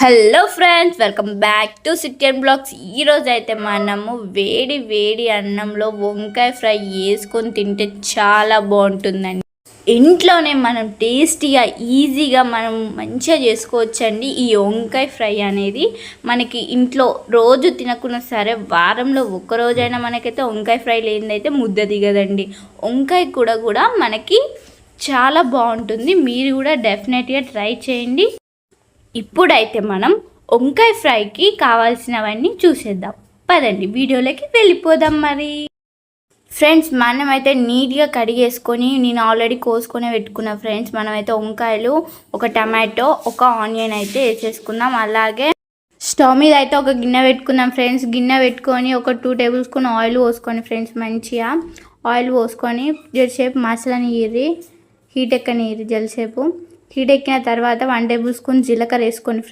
Hello friends, welcome back to city and blogs. ఈరోజు అయితే మనము వేడి వేడి అన్నంలో వంకాయ ఫ్రై వేసుకొని తింటే చాలా బాగుంటుందండి. ఇంట్లోనే మనం టేస్టీగా ఈజీగా మనం మంచిగా చేసుకోవచ్చండి. ఈ వంకాయ ఫ్రై అనేది మనకి ఇంట్లో రోజు తినకున్నా సరే వారంలో ఒక్కరోజైనా మనకైతే వంకాయ ఫ్రై లేనిదైతే ముద్ద దిగదండి. వంకాయ కూడా మనకి చాలా బాగుంటుంది. మీరు కూడా డెఫినెట్గా ట్రై చేయండి. ఇప్పుడైతే మనం వంకాయ ఫ్రైకి కావాల్సినవన్నీ చూసేద్దాం. పదండి వీడియోలోకి వెళ్ళిపోదాం. మరి ఫ్రెండ్స్, మనమైతే నీట్గా కడిగేసుకొని నేను ఆల్రెడీ కోసుకొని పెట్టుకున్నా. ఫ్రెండ్స్, మనమైతే వంకాయలు, ఒక టమాటో, ఒక ఆనియన్ అయితే వేసేసుకుందాం. అలాగే స్టవ్ మీద అయితే ఒక గిన్నె పెట్టుకుందాం. ఫ్రెండ్స్, గిన్నె పెట్టుకొని ఒక 2 టేబుల్ స్పూన్ ఆయిల్ పోసుకొని ఫ్రెండ్స్, మంచిగా ఆయిల్ పోసుకొని జరసేపు మసాలాని హీట్ ఎక్కనియ్యి. జరసేపు హీట్ ఎక్కిన తర్వాత 1 టేబుల్ స్పూన్ జీలకర్ర వేసుకొని ఫ్రెండ్స్,